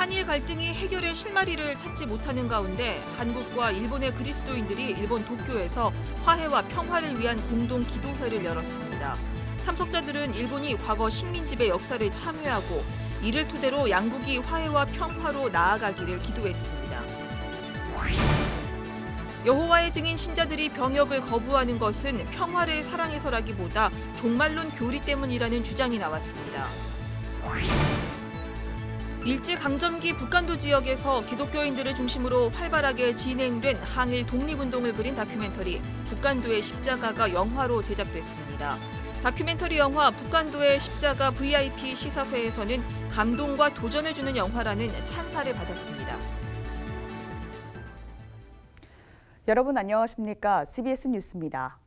한일 갈등이 해결의 실마리를 찾지 못하는 가운데 한국과 일본의 그리스도인들이 일본 도쿄에서 화해와 평화를 위한 공동 기도회를 열었습니다. 참석자들은 일본이 과거 식민지배 역사를 참여하고 이를 토대로 양국이 화해와 평화로 나아가기를 기도했습니다. 여호와의 증인 신자들이 병역을 거부하는 것은 평화를 사랑해서라기보다 종말론 교리 때문이라는 주장이 나왔습니다. 일제강점기 북한도 지역에서 기독교인들을 중심으로 활발하게 진행된 항일 독립운동을 그린 다큐멘터리 북한도의 십자가가 영화로 제작됐습니다. 다큐멘터리 영화 북한도의 십자가 VIP 시사회에서는 감동과 도전을 주는 영화라는 찬사를 받았습니다. 여러분 안녕하십니까? CBS 뉴스입니다.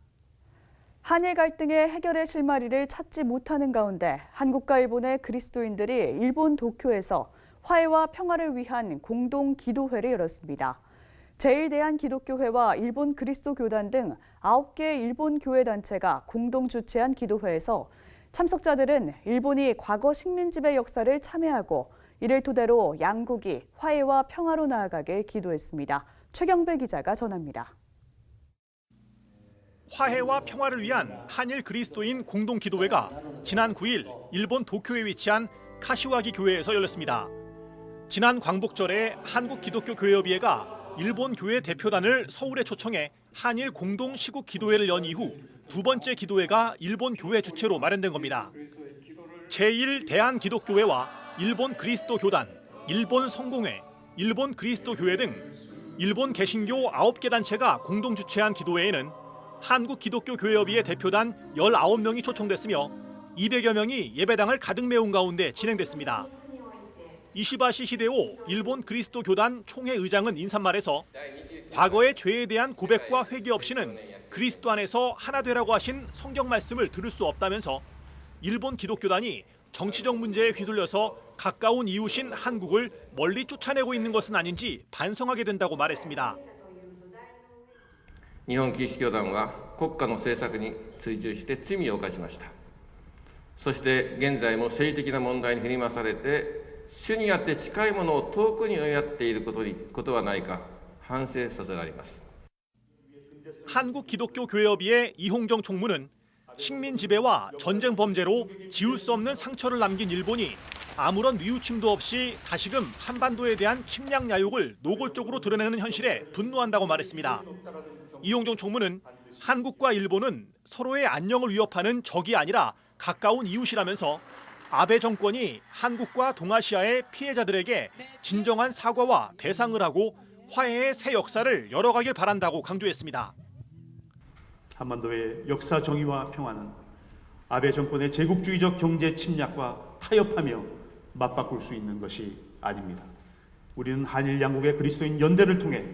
한일 갈등의 해결의 실마리를 찾지 못하는 가운데 한국과 일본의 그리스도인들이 일본 도쿄에서 화해와 평화를 위한 공동 기도회를 열었습니다. 제1대한기독교회와 일본 그리스도교단 등 9개 일본 교회 단체가 공동 주최한 기도회에서 참석자들은 일본이 과거 식민지배 역사를 참여하고 이를 토대로 양국이 화해와 평화로 나아가길 기도했습니다. 최경배 기자가 전합니다. 화해와 평화를 위한 한일 그리스도인 공동기도회가 지난 9일 일본 도쿄에 위치한 카시와기 교회에서 열렸습니다. 지난 광복절에 한국기독교교회협의회가 일본 교회 대표단을 서울에 초청해 한일 공동 시국 기도회를 연 이후 두 번째 기도회가 일본 교회 주최로 마련된 겁니다. 제1대한기독교회와 일본 그리스도교단, 일본 성공회, 일본 그리스도교회 등 일본 개신교 9개 단체가 공동 주최한 기도회에는 한국기독교교회협의회 대표단 19명이 초청됐으며 200여 명이 예배당을 가득 메운 가운데 진행됐습니다. 이시바시 히데오 일본 그리스도교단 총회 의장은 인사말에서 과거의 죄에 대한 고백과 회개 없이는 그리스도 안에서 하나 되라고 하신 성경 말씀을 들을 수 없다면서 일본 기독교단이 정치적 문제에 휘둘려서 가까운 이웃인 한국을 멀리 쫓아내고 있는 것은 아닌지 반성하게 된다고 말했습니다. 日本キリスト教団は国家の政策に追従して罪を犯しました。そして現在も政治的な問題に振り回されて主にあって近いものを遠くに追いやっていることはないか反省させられます。 한국기독교교회협의회 이홍정 총무는 식민 지배와 전쟁 범죄로 지울 수 없는 상처를 남긴 일본이 아무런 뉘우침도 없이 다시금 한반도에 대한 침략 야욕을 노골적으로 드러내는 현실에 분노한다고 말했습니다. 이홍정 총무는 한국과 일본은 서로의 안녕을 위협하는 적이 아니라 가까운 이웃이라면서 아베 정권이 한국과 동아시아의 피해자들에게 진정한 사과와 배상을 하고 화해의 새 역사를 열어가길 바란다고 강조했습니다. 한반도의 역사 정의와 평화는 아베 정권의 제국주의적 경제 침략과 타협하며 맞바꿀 수 있는 것이 아닙니다. 우리는 한일 양국의 그리스도인 연대를 통해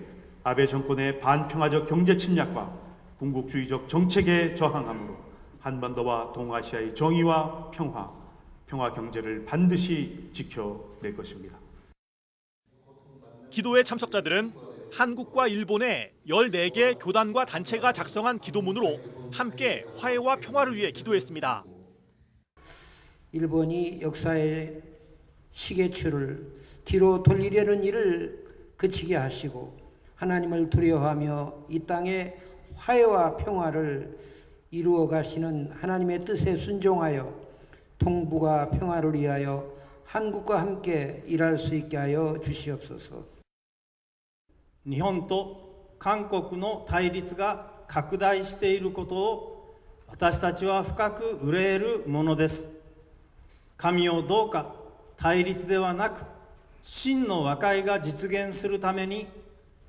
아베 정권의 반평화적 경제 침략과 군국주의적 정책에 저항함으로 한반도와 동아시아의 정의와 평화 경제를 반드시 지켜낼 것입니다. 기도회 참석자들은 한국과 일본의 14개 교단과 단체가 작성한 기도문으로 함께 화해와 평화를 위해 기도했습니다. 일본이 역사의 시계추를 뒤로 돌리려는 일을 그치게 하시고 하나님을 두려워하며 이 땅에 화해와 평화를 이루어 가시는 하나님의 뜻에 순종하여 동북아 평화를 위하여 한국과 함께 일할 수 있게 하여 주시옵소서. 日本と韓国の対立が拡大していることを私たちは深く憂えるものです。神をどうか対立ではなく真の和解が実現するために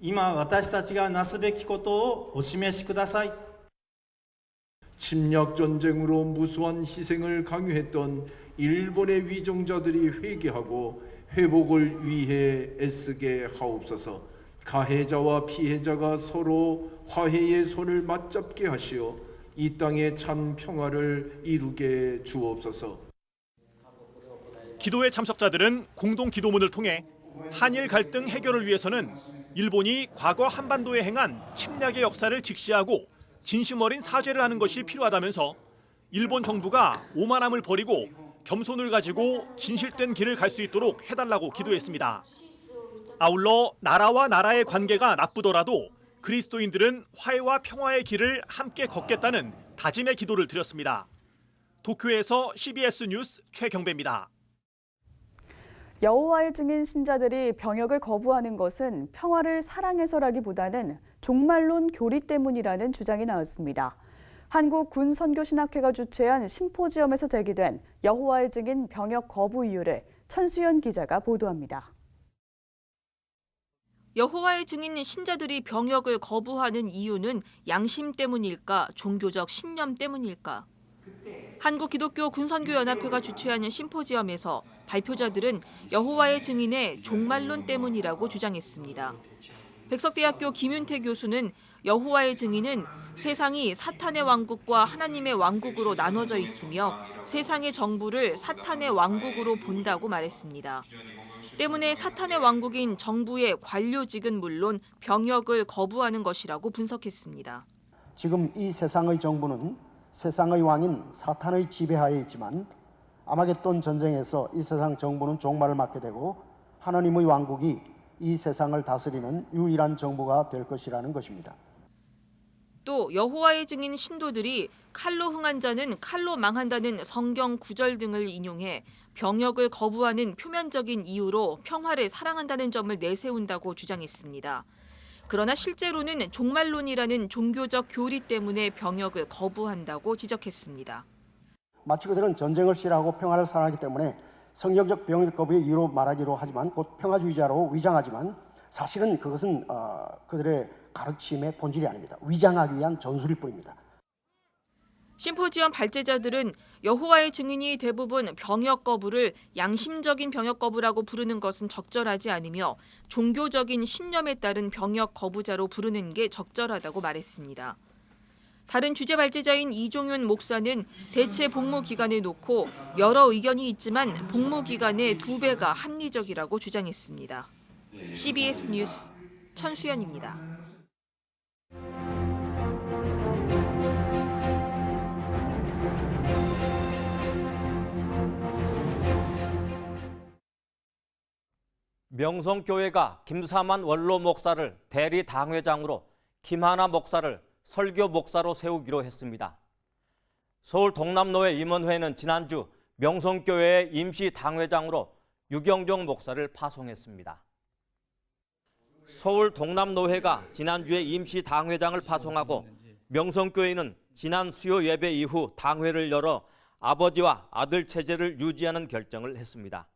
今私たちがなすべきことをお示しください。 침략 전쟁으로 무수한 희생을 강요했던 일본의 위정자들이 회개하고 회복을 위해 애쓰게 하옵소서. 가해자와 피해자가 서로 화해의 손을 맞잡게 하시어 이 땅의 참 평화를 이루게 주옵소서. 기도회 참석자들은 공동 기도문을 통해 한일 갈등 해결을 위해서는 일본이 과거 한반도에 행한 침략의 역사를 직시하고 진심 어린 사죄를 하는 것이 필요하다면서 일본 정부가 오만함을 버리고 겸손을 가지고 진실된 길을 갈 수 있도록 해달라고 기도했습니다. 아울러 나라와 나라의 관계가 나쁘더라도 그리스도인들은 화해와 평화의 길을 함께 걷겠다는 다짐의 기도를 드렸습니다. 도쿄에서 CBS 뉴스 최경배입니다. 여호와의 증인 신자들이 병역을 거부하는 것은 평화를 사랑해서라기보다는 종말론 교리 때문이라는 주장이 나왔습니다. 한국군선교신학회가 주최한 심포지엄에서 제기된 여호와의 증인 병역 거부 이유를 천수연 기자가 보도합니다. 여호와의 증인 신자들이 병역을 거부하는 이유는 양심 때문일까, 종교적 신념 때문일까? 한국기독교군선교연합회가 주최하는 심포지엄에서 발표자들은 여호와의 증인의 종말론 때문이라고 주장했습니다. 백석대학교 김윤태 교수는 여호와의 증인은 세상이 사탄의 왕국과 하나님의 왕국으로 나눠져 있으며 세상의 정부를 사탄의 왕국으로 본다고 말했습니다. 때문에 사탄의 왕국인 정부의 관료직은 물론 병역을 거부하는 것이라고 분석했습니다. 지금 이 세상의 정부는 세상의 왕인 사탄의 지배하에 있지만 아마겟돈 전쟁에서 이 세상 정부는 종말을 맞게 되고 하나님의 왕국이 이 세상을 다스리는 유일한 정부가 될 것이라는 것입니다. 또 여호와의 증인 신도들이 칼로 흥한 자는 칼로 망한다는 성경 구절 등을 인용해 병역을 거부하는 표면적인 이유로 평화를 사랑한다는 점을 내세운다고 주장했습니다. 그러나 실제로는 종말론이라는 종교적 교리 때문에 병역을 거부한다고 지적했습니다. 마치 그들은 전쟁을 싫어하고 평화를 사랑하기 때문에 성경적 병역 거부의 이유로 말하기로 하지만 곧 평화주의자로 위장하지만 사실은 그것은 그들의 가르침의 본질이 아닙니다. 위장하기 위한 전술일 뿐입니다. 심포지엄 발제자들은 여호와의 증인이 대부분 병역 거부를 양심적인 병역 거부라고 부르는 것은 적절하지 않으며 종교적인 신념에 따른 병역 거부자로 부르는 게 적절하다고 말했습니다. 다른 주재 발제자인 이종윤 목사는 대체 복무 기간을 놓고 여러 의견이 있지만 복무 기간의 2배가 합리적이라고 주장했습니다. CBS 뉴스 천수연입니다. 명성교회가 김사만 원로 목사를 대리 당회장으로 김하나 목사를 설교 목사로 세우기로 했습니다. 서울 동남노회 임원회는 지난주 명성교회의 임시 당회장으로 유경종 목사를 파송했습니다. 서울 동남노회가 지난주에 임시 당회장을 파송하고 명성교회는 지난 수요 예배 이후 당회를 열어 아버지와 아들 체제를 유지하는 결정을 했습니다.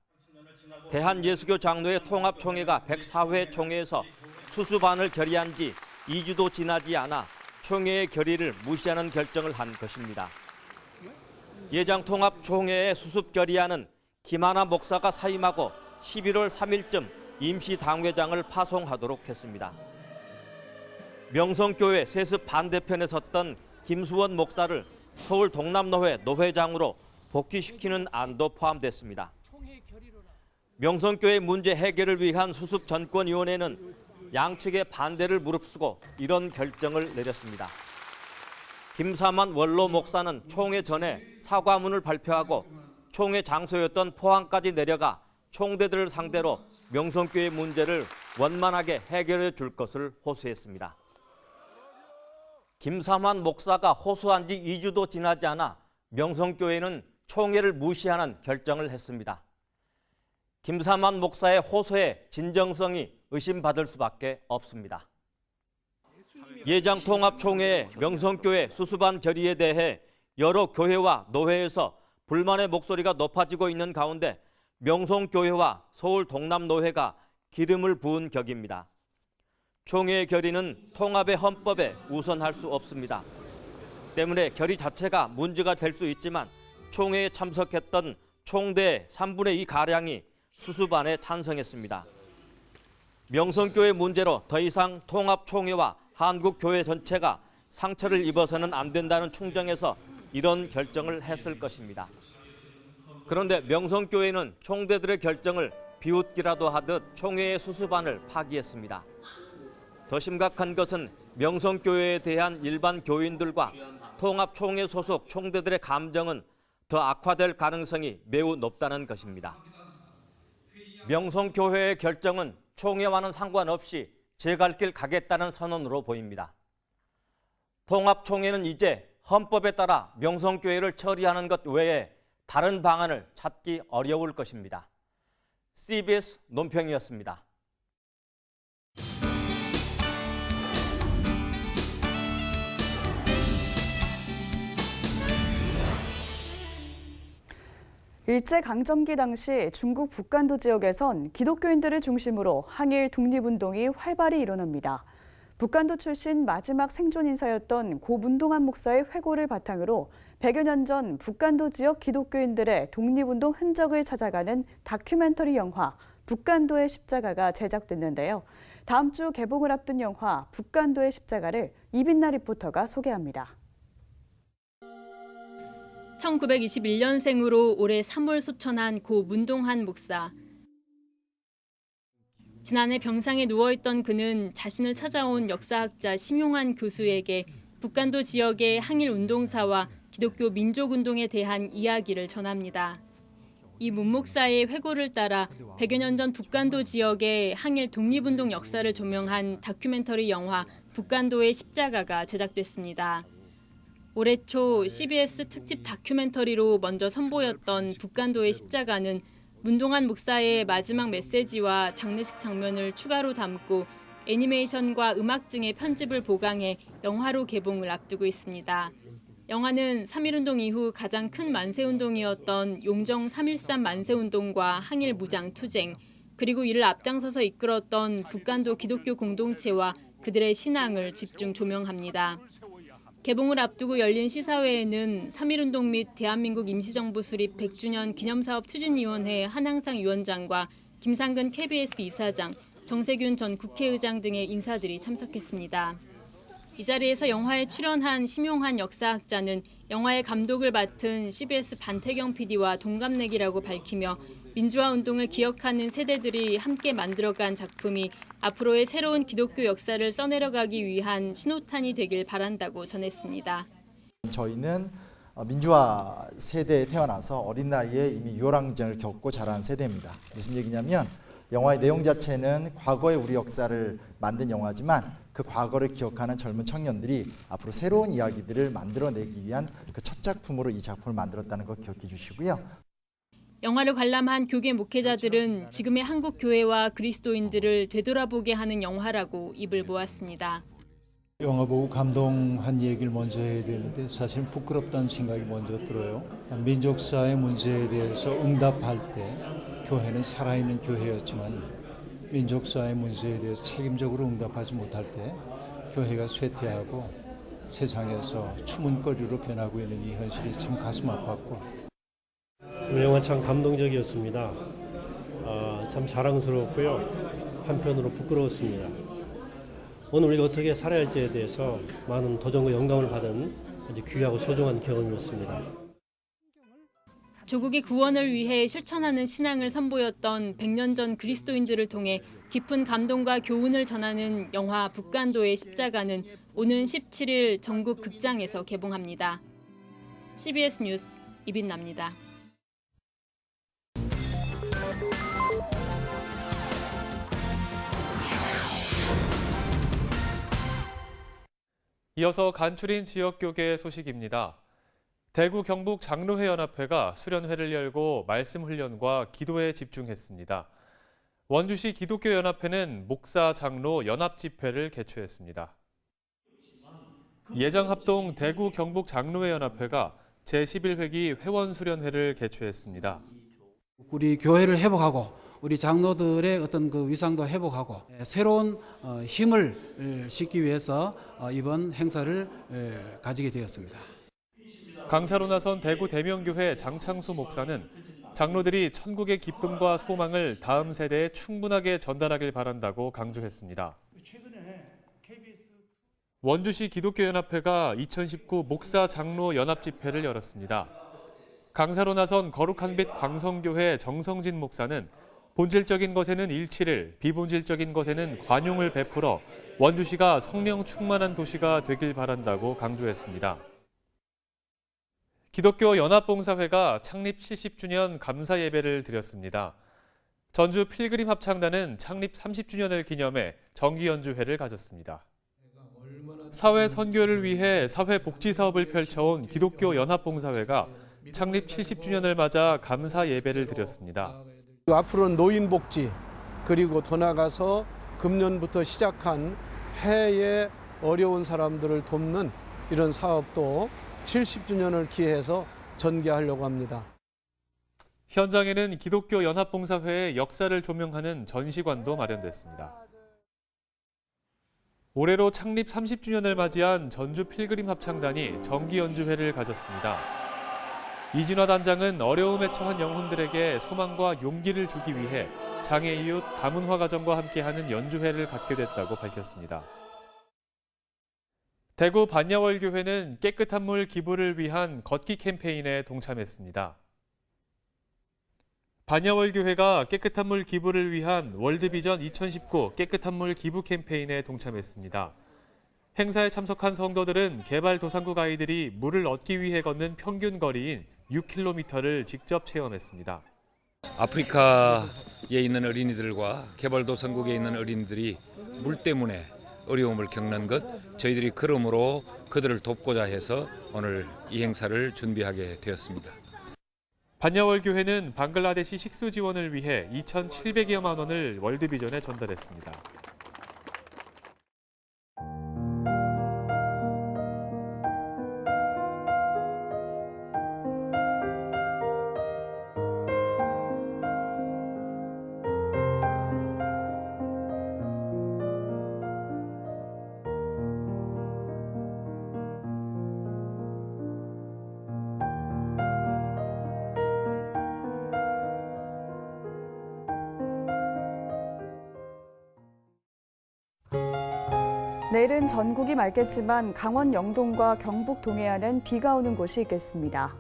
대한예수교 장로회 통합총회가 104회 총회에서 수수반을 결의한 지 2주도 지나지 않아 총회의 결의를 무시하는 결정을 한 것입니다. 예장통합총회의 수습 결의안은 김하나 목사가 사임하고 11월 3일쯤 임시 당회장을 파송하도록 했습니다. 명성교회 세습 반대편에 섰던 김수원 목사를 서울 동남노회 노회장으로 복귀시키는 안도 포함됐습니다. 명성교회 문제 해결을 위한 수습전권위원회는 양측의 반대를 무릅쓰고 이런 결정을 내렸습니다. 김사만 원로 목사는 총회 전에 사과문을 발표하고 총회 장소였던 포항까지 내려가 총대들을 상대로 명성교회 문제를 원만하게 해결해 줄 것을 호소했습니다. 김사만 목사가 호소한 지 2주도 지나지 않아 명성교회는 총회를 무시하는 결정을 했습니다. 김사만 목사의 호소의 진정성이 의심받을 수밖에 없습니다. 예장통합총회의 명성교회 수습안 결의에 대해 여러 교회와 노회에서 불만의 목소리가 높아지고 있는 가운데 명성교회와 서울 동남노회가 기름을 부은 격입니다. 총회의 결의는 통합의 헌법에 우선할 수 없습니다. 때문에 결의 자체가 문제가 될 수 있지만 총회에 참석했던 총대의 3분의 2 가량이 수습안에 찬성했습니다. 명성교회 문제로 더 이상 통합총회와 한국교회 전체가 상처를 입어서는 안 된다는 충정에서 이런 결정을 했을 것입니다. 그런데 명성교회는 총대들의 결정을 비웃기라도 하듯 총회의 수습안을 파기했습니다. 더 심각한 것은 명성교회에 대한 일반 교인들과 통합총회 소속 총대들의 감정은 더 악화될 가능성이 매우 높다는 것입니다. 명성교회의 결정은 총회와는 상관없이 제 갈 길 가겠다는 선언으로 보입니다. 통합총회는 이제 헌법에 따라 명성교회를 처리하는 것 외에 다른 방안을 찾기 어려울 것입니다. CBS 논평이었습니다. 일제강점기 당시 중국 북간도 지역에선 기독교인들을 중심으로 항일 독립운동이 활발히 일어납니다. 북간도 출신 마지막 생존 인사였던 고 문동한 목사의 회고를 바탕으로 100여 년 전 북간도 지역 기독교인들의 독립운동 흔적을 찾아가는 다큐멘터리 영화 북간도의 십자가가 제작됐는데요. 다음 주 개봉을 앞둔 영화 북간도의 십자가를 이빈나 리포터가 소개합니다. 1921년생으로 올해 3월 소천한 고 문동한 목사. 지난해 병상에 누워있던 그는 자신을 찾아온 역사학자 심용환 교수에게 북간도 지역의 항일 운동사와 기독교 민족운동에 대한 이야기를 전합니다. 이 문 목사의 회고를 따라 100여 년 전 북간도 지역의 항일 독립운동 역사를 조명한 다큐멘터리 영화 북간도의 십자가가 제작됐습니다. 올해 초 CBS 특집 다큐멘터리로 먼저 선보였던 북간도의 십자가는 문동한 목사의 마지막 메시지와 장례식 장면을 추가로 담고 애니메이션과 음악 등의 편집을 보강해 영화로 개봉을 앞두고 있습니다. 영화는 3.1운동 이후 가장 큰 만세운동이었던 용정 3.13 만세운동과 항일 무장투쟁, 그리고 이를 앞장서서 이끌었던 북간도 기독교 공동체와 그들의 신앙을 집중 조명합니다. 개봉을 앞두고 열린 시사회에는 3.1운동 및 대한민국 임시정부 수립 100주년 기념사업 추진위원회 한항상 위원장과 김상근 KBS 이사장, 정세균 전 국회의장 등의 인사들이 참석했습니다. 이 자리에서 영화에 출연한 심용환 역사학자는 영화의 감독을 맡은 CBS 반태경 PD와 동갑내기라고 밝히며 민주화운동을 기억하는 세대들이 함께 만들어간 작품이 앞으로의 새로운 기독교 역사를 써내려가기 위한 신호탄이 되길 바란다고 전했습니다. 저희는 민주화 세대에 태어나서 어린 나이에 이미 유월항쟁을 겪고 자란 세대입니다. 무슨 얘기냐면 영화의 내용 자체는 과거의 우리 역사를 만든 영화지만 그 과거를 기억하는 젊은 청년들이 앞으로 새로운 이야기들을 만들어내기 위한 그 첫 작품으로 이 작품을 만들었다는 거 기억해 주시고요. 영화를 관람한 교계 목회자들은 지금의 한국 교회와 그리스도인들을 되돌아보게 하는 영화라고 입을 모았습니다. 영화 보고 감동한 얘기를 먼저 해야 되는데 사실은 부끄럽다는 생각이 먼저 들어요. 민족사의 문제에 대해서 응답할 때 교회는 살아있는 교회였지만 민족사의 문제에 대해서 책임적으로 응답하지 못할 때 교회가 쇠퇴하고 세상에서 추문거리로 변하고 있는 이 현실이 참 가슴 아팠고 영화 참 감동적이었습니다. 참 자랑스럽고요. 한편으로 부끄러웠습니다. 오늘 우리가 어떻게 살아야 할지에 대해서 많은 도전과 영감을 받은 아주 귀하고 소중한 경험이었습니다. 조국의 구원을 위해 실천하는 신앙을 선보였던 100년 전 그리스도인들을 통해 깊은 감동과 교훈을 전하는 영화 북간도의 십자가는 오는 17일 전국 극장에서 개봉합니다. CBS 뉴스 이빈나입니다. 이어서 간추린 지역교계 소식입니다. 대구 경북 장로회 연합회가 수련회를 열고 말씀 훈련과 기도에 집중했습니다. 원주시 기독교 연합회는 목사 장로 연합 집회를 개최했습니다. 예장합동 대구 경북 장로회 연합회가 제11회기 회원 수련회를 개최했습니다. 우리 교회를 회복하고 우리 장로들의 어떤 그 위상도 회복하고 새로운 힘을 싣기 위해서 이번 행사를 가지게 되었습니다. 강사로 나선 대구 대명교회 장창수 목사는 장로들이 천국의 기쁨과 소망을 다음 세대에 충분하게 전달하길 바란다고 강조했습니다. 원주시 기독교연합회가 2019 목사 장로 연합 집회를 열었습니다. 강사로 나선 거룩한 빛 광성교회 정성진 목사는 본질적인 것에는 일치를, 비본질적인 것에는 관용을 베풀어 원주시가 성령 충만한 도시가 되길 바란다고 강조했습니다. 기독교 연합봉사회가 창립 70주년 감사 예배를 드렸습니다. 전주 필그림 합창단은 창립 30주년을 기념해 정기 연주회를 가졌습니다. 사회 선교를 위해 사회 복지 사업을 펼쳐온 기독교 연합봉사회가 창립 70주년을 맞아 감사 예배를 드렸습니다. 앞으로는 노인 복지, 그리고 더 나아가서 금년부터 시작한 해외 어려운 사람들을 돕는 이런 사업도 70주년을 기해서 전개하려고 합니다. 현장에는 기독교 연합봉사회의 역사를 조명하는 전시관도 마련됐습니다. 올해로 창립 30주년을 맞이한 전주 필그림 합창단이 정기 연주회를 가졌습니다. 이진화 단장은 어려움에 처한 영혼들에게 소망과 용기를 주기 위해 장애 이웃 다문화 가정과 함께하는 연주회를 갖게 됐다고 밝혔습니다. 대구 반야월교회는 깨끗한 물 기부를 위한 걷기 캠페인에 동참했습니다. 반야월교회가 깨끗한 물 기부를 위한 월드비전 2019 깨끗한 물 기부 캠페인에 동참했습니다. 행사에 참석한 성도들은 개발도상국 아이들이 물을 얻기 위해 걷는 평균 거리인 6km를 직접 체험했습니다. 아프리카에 있는 어린이들과 개발도상국에 있는 어린이들이 물 때문에 어려움을 겪는 것, 저희들이 그러므로 그들을 돕고자 해서 오늘 이 행사를 준비하게 되었습니다. 반야월교회는 방글라데시 식수 지원을 위해 2,700여만 원을 월드비전에 전달했습니다. 내일은 전국이 맑겠지만 강원 영동과 경북 동해안은 비가 오는 곳이 있겠습니다.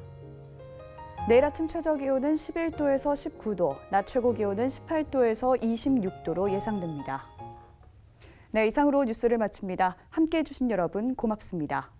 내일 아침 최저 기온은 11도에서 19도, 낮 최고 기온은 18도에서 26도로 예상됩니다. 네, 이상으로 뉴스를 마칩니다. 함께해 주신 여러분 고맙습니다.